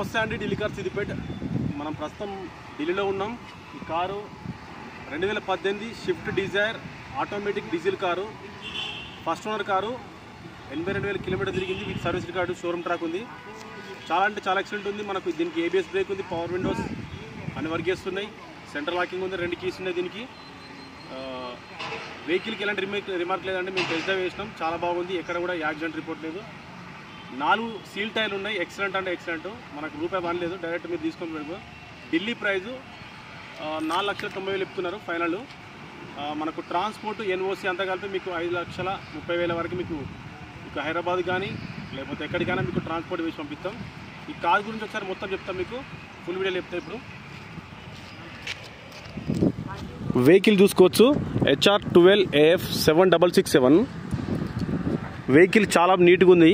నమస్తే అండి, ఢిల్లీ కార్ సిద్దిపేట. మనం ప్రస్తుతం ఢిల్లీలో ఉన్నాం. ఈ car 2018 Swift Dzire automatic diesel car, first owner car. 82,000 kilometre తిరిగింది. With service record, showroom track ఉంది. చాలా అంటే చాలా ఎక్సలెంట్ ఉంది. మనకు దీనికి ఏబిఎస్ బ్రేక్ ఉంది, పవర్ విండోస్ అన్ని వర్క్ చేస్తున్నాయి, సెంట్రల్ లాకింగ్ ఉంది, 2 కీస్ ఉన్నాయి దీనికి. వెహికల్కి ఎలాంటి రిమార్క్ లేదంటే మేము టెస్ట్ డ్రైవ్ చేసినాం, చాలా బాగుంది, ఎక్కడ కూడా యాక్సిడెంట్ రిపోర్ట్ లేదు. 4 సీల్ టైర్లు ఉన్నాయి, ఎక్సలెంట్ అంటే ఎక్సలెంట్. మనకు రూపాయి పని లేదు, డైరెక్ట్ మీరు తీసుకొని వెళ్ళిపో. ఢిల్లీ ప్రైజు 4,90,000 చెప్తున్నారు ఫైనల్. మనకు ట్రాన్స్పోర్ట్ ఎన్ఓసి అంతా కలిపి మీకు 5,30,000 వరకు మీకు హైదరాబాద్ కానీ లేకపోతే ఎక్కడికైనా మీకు ట్రాన్స్పోర్ట్ వేసి పంపిస్తాం. ఈ కార్ గురించి ఒకసారి మొత్తం చెప్తాం, మీకు ఫుల్ వీడియో చెప్తాం. ఇప్పుడు వెహికల్ చూసుకోవచ్చు, HR12AF 7667. వెహికల్ చాలా నీట్గా ఉంది.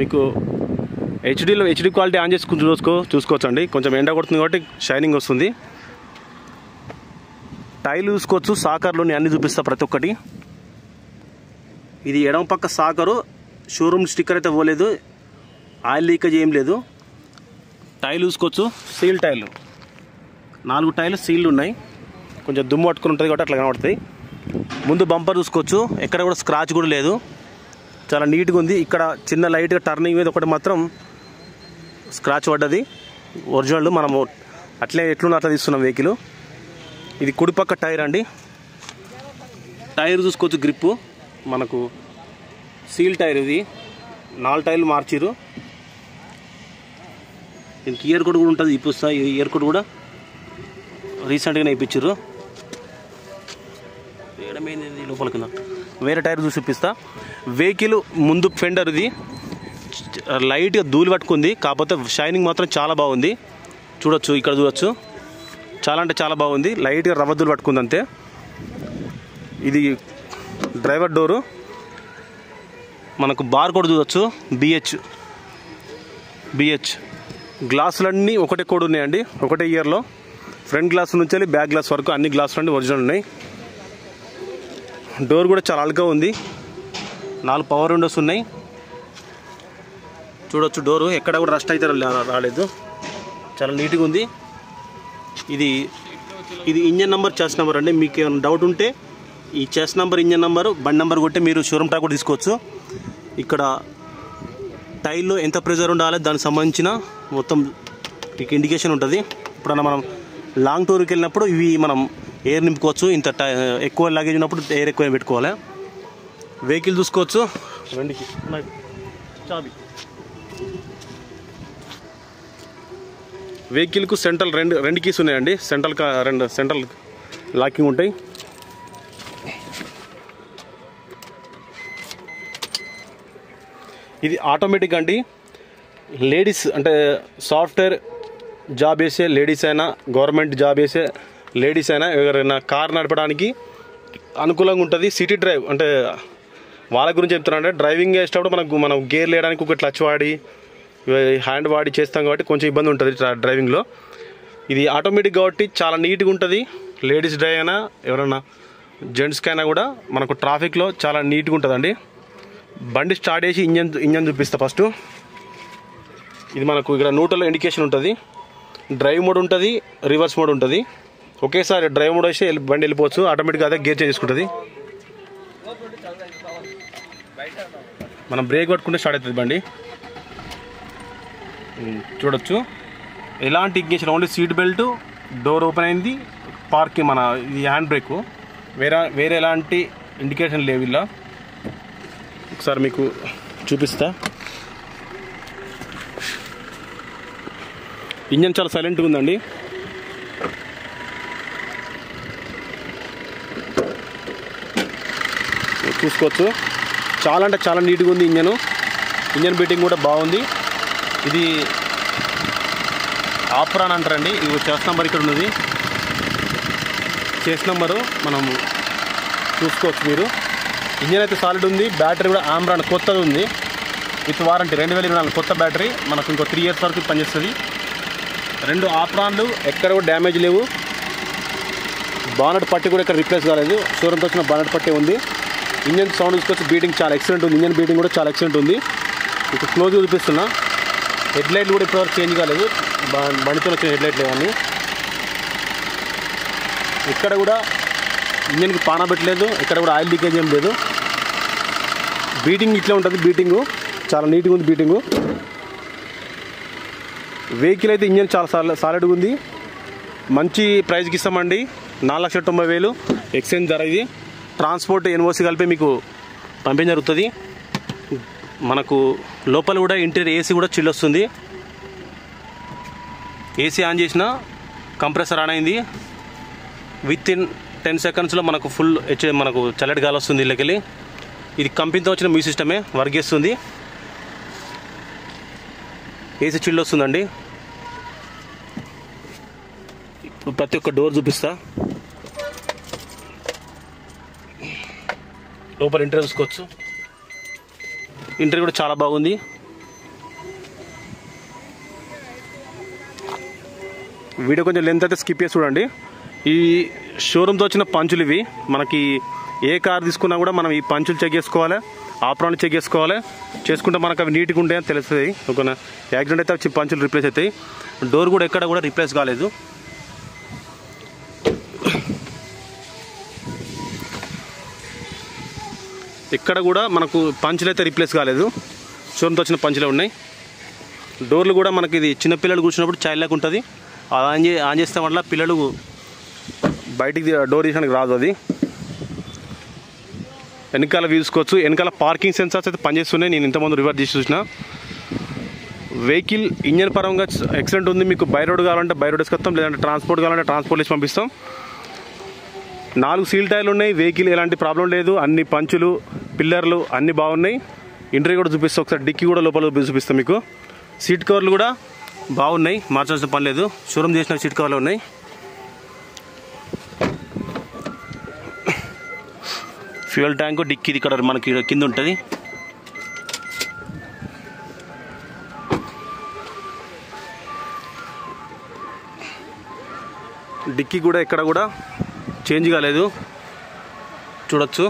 మీకు హెచ్డీ క్వాలిటీ ఆన్ చేసుకుని చూసుకోవచ్చండి. కొంచెం ఎండ కొడుతుంది కాబట్టి షైనింగ్ వస్తుంది. టైర్లు చూసుకోవచ్చు, సాకర్లోని అన్ని చూపిస్తా ప్రతి ఒక్కటి. ఇది ఎడమ పక్క సాకరు, షోరూమ్ స్టిక్కర్ అయితే పోలేదు, ఆయిల్ లీకేజ్ ఏం లేదు. టైర్లు చూసుకోవచ్చు, సీల్ టైర్లు, 4 టైర్లు సీల్డ్ ఉన్నాయి. కొంచెం దుమ్ము పట్టుకుని ఉంటుంది కాబట్టి అట్లా కనబడుతుంది. ముందు బంపర్ చూసుకోవచ్చు, ఎక్కడ కూడా స్క్రాచ్ కూడా లేదు, చాలా నీట్గా ఉంది. ఇక్కడ చిన్న లైట్గా టర్నింగ్ మీద ఒకటి మాత్రం స్క్రాచ్ పడ్డది. ఒరిజినల్ మనము అట్లే ఎట్లున్నా అట్లా తీస్తున్నాం వెహికల్. ఇది కుడిపక్క టైర్ అండి. టైర్ చూసుకోవచ్చు, గ్రిప్పు మనకు సీల్ టైర్. ఇది 4 టైర్లు మార్చిరు. దీనికి ఇయర్ కోడ్ కూడా ఉంటుంది, ఇప్పిస్తా. ఇది ఇయర్ కోడ్ కూడా రీసెంట్గానే ఇప్పించారు. ఏడమైంది లోపల కింద వేరే టైర్ చూసి ఇప్పిస్తా. వెహికల్ ముందు ఫెండర్ ఇది లైట్గా ధూళి పట్టుకుంది, కాకపోతే షైనింగ్ మాత్రం చాలా బాగుంది. చూడొచ్చు, ఇక్కడ చూడొచ్చు, చాలా అంటే చాలా బాగుంది. లైట్గా రవ్వ ధూళి పట్టుకుంది అంతే. ఇది డ్రైవర్ డోరు, మనకు బార్ కోడ్ చూడొచ్చు, బిహెచ్. గ్లాసులన్నీ ఒకటే కోడ్ ఉన్నాయండి, ఒకటే ఇయర్లో. ఫ్రంట్ గ్లాస్ నుంచి వెళ్ళి బ్యాక్ గ్లాస్ వరకు అన్ని గ్లాసులు అన్నీ ఒరిజినల్ ఉన్నాయి. డోర్ కూడా చాలా అల్గా ఉంది. 4 పవర్ విండోస్ ఉన్నాయి. చూడొచ్చు, డోరు ఎక్కడ కూడా రస్ట్ అయితే రాలేదు, చాలా నీట్గా ఉంది. ఇది ఇంజన్ నెంబర్, చెస్ నెంబర్ అండి. మీకు ఏమైనా డౌట్ ఉంటే ఈ చెస్ నెంబర్, ఇంజన్ నెంబరు, బండి నెంబర్ కొట్టి మీరు షోరూమ్ ట్రాక్ కూడా తీసుకోవచ్చు. ఇక్కడ టైర్లో ఎంత ప్రెజర్ ఉండాలి దానికి సంబంధించిన మొత్తం మీకు ఇండికేషన్ ఉంటుంది. ఇప్పుడన్నా మనం లాంగ్ టూర్కి వెళ్ళినప్పుడు ఇవి మనం ఎయిర్ నింపుకోవచ్చు. ఇంత ఎక్కువ లగేజ్ ఉన్నప్పుడు ఎయిర్ ఎక్కువ పెట్టుకోవాలి. వెహికల్ చూసుకోవచ్చు, 2కి చాబీ. వెహికల్కు సెంట్రల్ 2 కీస్ ఉన్నాయండి. సెంట్రల్ లాకింగ్ ఉంటాయి. ఇది ఆటోమేటిక్ అండి. లేడీస్ అంటే సాఫ్ట్వేర్ జాబ్ చేసే లేడీస్ అయినా, గవర్నమెంట్ జాబ్ చేసే లేడీస్ అయినా, ఎవరైనా కార్ నడపడానికి అనుకూలంగా ఉంటుంది. సిటీ డ్రైవ్ అంటే వాళ్ళ గురించి చెప్తున్నానంటే, డ్రైవింగ్ చేసేటప్పుడు మనం గేర్ లేయడానికి ఒక క్లచ్ వాడి హ్యాండ్ వాడి చేస్తాం కాబట్టి కొంచెం ఇబ్బంది ఉంటుంది డ్రైవింగ్లో. ఇది ఆటోమేటిక్ కాబట్టి చాలా నీట్గా ఉంటుంది. లేడీస్ డ్రైవ్ అయినా ఎవరైనా జెంట్స్కైనా కూడా మనకు ట్రాఫిక్లో చాలా నీట్గా ఉంటుందండి. బండి స్టార్ట్ చేసి ఇంజన్ చూపిస్తా ఫస్ట్. ఇది మనకు ఇక్కడ న్యూట్రల్ ఇండికేషన్ ఉంటుంది. డ్రైవ్ మోడ్ ఉంటుంది, రివర్స్ మోడ్ ఉంటుంది. ఒకేసారి డ్రైవ్ మోడ్ వేసి బండి వెళ్ళిపోవచ్చు, ఆటోమేటిక్గా అదే గేర్ చేంజ్ చేసుకుంటుంది. మనం బ్రేక్ పట్టుకుంటే స్టార్ట్ అవుతుంది బండి. చూడొచ్చు, ఎలాంటి indication, only seat belt, door open అయింది, పార్కింగ్, మన ఇది హ్యాండ్ బ్రేక్, వేరే ఎలాంటి ఇండికేషన్ లేవు ఇలా. ఒకసారి మీకు చూపిస్తా. ఇంజన్ చాలా సైలెంట్గా ఉందండి. చూసుకోవచ్చు, చాలా అంటే చాలా నీట్గా ఉంది ఇంజన్ బీటింగ్ కూడా బాగుంది. ఇది ఆప్రాన్ అంటారండి. ఇది చెస్ నెంబర్ ఇక్కడ ఉన్నది, చెస్ నెంబరు మనం చూసుకోవచ్చు మీరు. ఇంజన్ అయితే సాలిడ్ ఉంది. బ్యాటరీ కూడా ఆమ్రాన్ కొత్తది ఉంది, విత్ వారంటీ 2024 కొత్త బ్యాటరీ. మనకు ఇంకో 3 ఇయర్స్ వరకు పనిచేస్తుంది. 2 ఆప్రాన్లు, ఎక్కడ కూడా డ్యామేజ్ లేవు. బానెట్ పట్టి కూడా ఇక్కడ రిప్లేస్ కాలేదు, షోరూమ్తో వచ్చిన బానెట్ పట్టి ఉంది. ఇంజన్ సౌండ్ చూసుకోవచ్చు, బీటింగ్ చాలా ఎక్సలెంట్ ఉంది. ఇంజన్ బీటింగ్ కూడా చాలా ఎక్సలెంట్ ఉంది. మీకు క్లోజ్ చూపిస్తున్నా. హెడ్ లైట్లు కూడా ఇప్పటివరకు చేంజ్ కాలేదు, బండితో వచ్చిన హెడ్ లైట్లు ఇవన్నీ. ఇక్కడ కూడా ఇంజన్కి పానా పెట్టలేదు, ఇక్కడ కూడా ఆయిల్ లీకేజ్ ఏం లేదు. బీటింగ్ ఇట్లా ఉంటుంది, బీటింగు చాలా నీట్గా ఉంది బీటింగు. వెహికల్ అయితే ఇంజన్ చాలా సాలిడ్గా ఉంది. మంచి ప్రైస్కి ఇస్తామండి, 4,90,000 ఎక్స్చేంజ్ ధర. ఇది ట్రాన్స్పోర్ట్ ఎన్ఓసి కలిపి మీకు పంపించడం జరుగుతుంది. మనకు లోపల కూడా ఇంటీరియర్ ఏసీ కూడా చిల్ వస్తుంది. ఏసీ ఆన్ చేసిన కంప్రెసర్ ఆన్ అయింది. విత్ ఇన్ 10 సెకండ్స్లో మనకు ఫుల్ మనకు చల్లటి గాలి వస్తుంది ఇళ్ళకెళ్ళి. ఇది కంపెనీతో వచ్చిన మీ సిస్టమే వర్క్ చేస్తుంది. ఏసీ చిల్ వస్తుందండి. ఇప్పుడు ప్రతి ఒక్క డోర్ చూపిస్తా. లోపల ఇంటీరియర్ చూసుకోవచ్చు. ఇంటీరియర్ కూడా చాలా బాగుంది. వీడియో కొంచెం లెంత్ అయితే స్కిప్ చేసి చూడండి. ఈ షోరూమ్తో వచ్చిన పంచులు ఇవి. మనకి ఏ కార్ తీసుకున్నా కూడా మనం ఈ పంచులు చెక్ చేసుకోవాలి, ఆప్రాన్లు చెక్ చేసుకోవాలి. చేసుకుంటే మనకు అవి నీట్గా ఉంటాయని తెలుస్తుంది. ఒక యాక్సిడెంట్ అయితే వచ్చి పంచులు రిప్లేస్ అవుతాయి. డోర్ కూడా ఎక్కడ కూడా రిప్లేస్ కాలేదు. ఇక్కడ కూడా మనకు పంచులు అయితే రిప్లేస్ కాలేదు, షోరూమ్తో వచ్చిన పంచులే ఉన్నాయి. డోర్లు కూడా మనకి ఇది చిన్నపిల్లలు కూర్చున్నప్పుడు చైల్డ్ లాగా ఉంటుంది. అది ఆన్ చేస్తే వల్ల పిల్లలు బయటికి డోర్ తీయడానికి రాదు. అది వెనకాల చూసుకోవచ్చు. వెనకాల పార్కింగ్ సెన్సార్స్ అయితే పనిచేస్తున్నాయి. నేను ఇంతకుముందు రివర్స్ చేసి చూసిన. వెహికల్ ఇంజన్ పరంగా ఎక్సలెంట్ ఉంది. మీకు బై రోడ్ కావాలంటే బై రోడ్ వేసుకొస్తాం, లేదంటే ట్రాన్స్పోర్ట్ కావాలంటే ట్రాన్స్పోర్ట్ వేసి పంపిస్తాం. 4 సీల్ టైర్లు ఉన్నాయి. వెహికల్ ఎలాంటి ప్రాబ్లం లేదు. అన్ని పంచులు, పిల్లర్లు అన్నీ బాగున్నాయి. ఇంటీరియర్ కూడా చూపిస్తాం ఒకసారి. డిక్కీ కూడా లోపల చూపిస్తాం మీకు. సీట్ కవర్లు కూడా బాగున్నాయి, మార్చాల్సిన పని లేదు. షోరూమ్ చేసిన సీట్ కవర్లు ఉన్నాయి. ఫ్యూయల్ ట్యాంకు, డిక్కీ ఇక్కడ మనకి కింద ఉంటుంది. డిక్కీ కూడా ఎక్కడ కూడా చేంజ్ కాలేదు, చూడొచ్చు.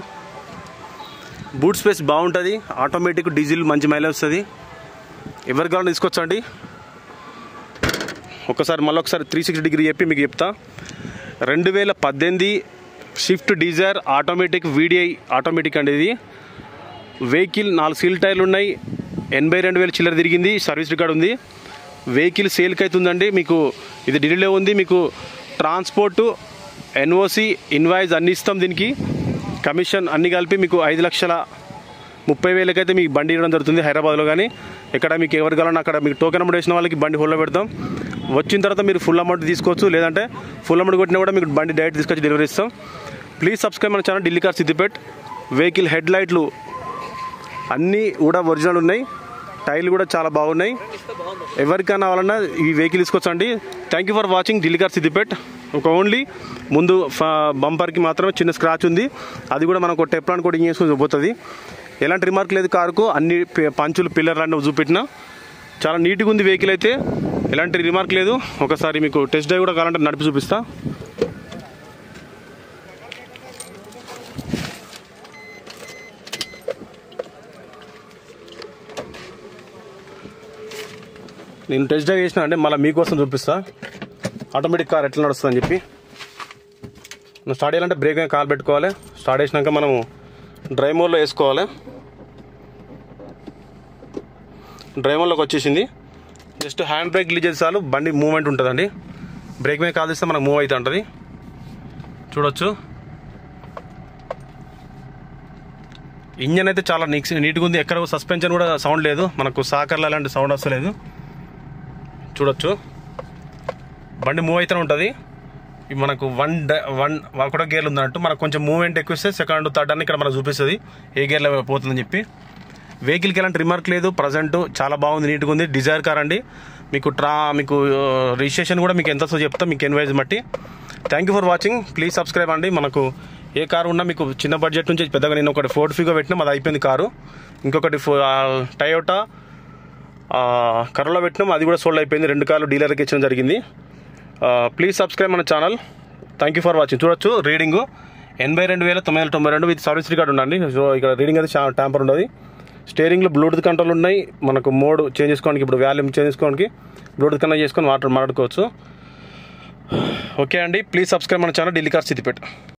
బూట్ స్పేస్ బాగుంటుంది. ఆటోమేటిక్ డీజిల్ మంచి మైలేజ్ వస్తుంది. ఎవరి కావాలని తీసుకొచ్చండి. మళ్ళీ ఒకసారి 360 డిగ్రీ చెప్పి మీకు చెప్తా. 2018 Swift Dzire automatic VDI automatic అండి. ఇది వెహికల్ 4 సీల్ టైర్లు ఉన్నాయి. 82,000 చిల్లర తిరిగింది. సర్వీస్ రికార్డ్ ఉంది. వెహికల్ సేల్కి అవుతుందండి. మీకు ఇది ఢిల్లీలో ఉంది. మీకు ట్రాన్స్పోర్టు, ఎన్ఓసి, ఇన్వాయిస్ అన్నీ ఇస్తాం. దీనికి కమిషన్ అన్నీ కలిపి మీకు 5,30,000 అయితే మీకు బండి ఇవ్వడం జరుగుతుంది హైదరాబాద్లో. కానీ ఇక్కడ మీకు ఎవరు కావాలన్నా అక్కడ మీకు టోకెన్ అమౌంట్ వేసిన వాళ్ళకి బండి హోల్డ్లో పెడతాం. వచ్చిన తర్వాత మీరు ఫుల్ అమౌంట్ తీసుకోవచ్చు, లేదంటే ఫుల్ అమౌంట్ కొట్టినా కూడా మీకు బండి డైరెక్ట్ తీసుకొచ్చి డెలివరీ ఇస్తాం. ప్లీజ్ సబ్స్క్రైబ్ మన channel Delhi car Siddipet. Vehicle head లైట్లు అన్నీ కూడా ఒరిజినల్ ఉన్నాయి. టైర్లు కూడా చాలా బాగున్నాయి. ఎవరికైనా కావాలన్నా ఈ వెహికల్ తీసుకొచ్చండి. Thank you for watching Delhi car Siddipet. Only ముందు బంపర్కి మాత్రమే చిన్న స్క్రాచ్ ఉంది. అది కూడా మనకు టెప్లాన్ కోటింగ్ చేసుకుని పోతుంది. ఎలాంటి రిమార్క్ లేదు కారుకు. అన్ని పంచులు, పిల్లర్లు అన్నీ చూపెట్టినా చాలా నీట్గా ఉంది వెహికల్ అయితే. ఎలాంటి రిమార్క్ లేదు. ఒకసారి మీకు టెస్ట్ డ్రైవ్ కూడా కావాలంటే నడిపి చూపిస్తా. నేను టెస్ట్ డ్రైవ్ చేసిన అంటే మళ్ళీ మీకోసం చూపిస్తా ఆటోమేటిక్ కార్ ఎట్లా నడుస్తుందని చెప్పి. స్టార్ట్ చేయాలంటే బ్రేక్ మీద కాల్ పెట్టుకోవాలి. స్టార్ట్ చేసినాక మనము డ్రైవ్ మోడ్లో వేసుకోవాలి. డ్రైవ్ మోడ్లోకి వచ్చేసింది. జస్ట్ హ్యాండ్ బ్రేక్ రిలీజ్ చేస్తే చాలు బండి మూవ్మెంట్ ఉంటుందండి. బ్రేక్ మీద కాల్ చేస్తే మనకు మూవ్ అవుతూ ఉంటుంది. చూడొచ్చు. ఇంజన్ అయితే చాలా నీట్గా ఉంది. ఎక్కడ సస్పెన్షన్ కూడా సౌండ్ లేదు. మనకు సాకర్లు అలాంటి సౌండ్ వస్తలేదు. చూడొచ్చు. బండి మూవ్ అయితేనే ఉంటుంది. మనకు ఒకటో గేర్లు ఉందన్నట్టు. మనకు కొంచెం మూవ్మెంట్ ఎక్కువ ఇస్తే సెకండ్, థర్డ్ అని ఇక్కడ మనకు చూపిస్తుంది ఏ గేర్లో పోతుందని చెప్పి. వెహికల్కి ఎలాంటి రిమార్క్ లేదు. ప్రజెంట్ చాలా బాగుంది, నీట్గా ఉంది. డిజైర్ కార్ అండి. మీకు రిజిస్ట్రేషన్ కూడా మీకు ఎంత చెప్తాం మీకు ఎన్వైజ్ బట్టి. Thank you for watching. Please subscribe అండి. మనకు ఏ కారు ఉన్నా మీకు చిన్న బడ్జెట్ నుంచి పెద్దగా, నేను ఒకటి ఫోర్డ్ ఫిగో పెట్టినా అది అయిపోయింది కారు. ఇంకొకటి టయోటా కరోలా పెట్టినాం, అది కూడా సోల్డ్ అయిపోయింది. 2 కార్లు డీలర్కి ఇచ్చడం జరిగింది. ప్లీజ్ సబ్స్క్రైబ్ మన channel. Thank you for watching. చూడొచ్చు రీడింగు 82,992 విత్ సర్వీస్ రికార్డ్ ఉండండి. సో ఇక్కడ రీడింగ్ అయితే ట్యాంపర్ ఉండదు. స్టీరింగ్లో బ్లూటూత్ కంట్రోల్ ఉన్నాయి, మనకు మోడ్ చేంజ్ చేసుకోవడానికి, ఇప్పుడు వాల్యూమ్ చేంజ్ చేసుకోవడానికి బ్లూటూత్ కనెక్ట్ చేసుకొని మాట్లాడుకోవచ్చు. ఓకే అండి, ప్లీజ్ సబ్స్క్రైబ్ మన ఛానల్ ఢిల్లీ కార్స్ సిద్దిపేట.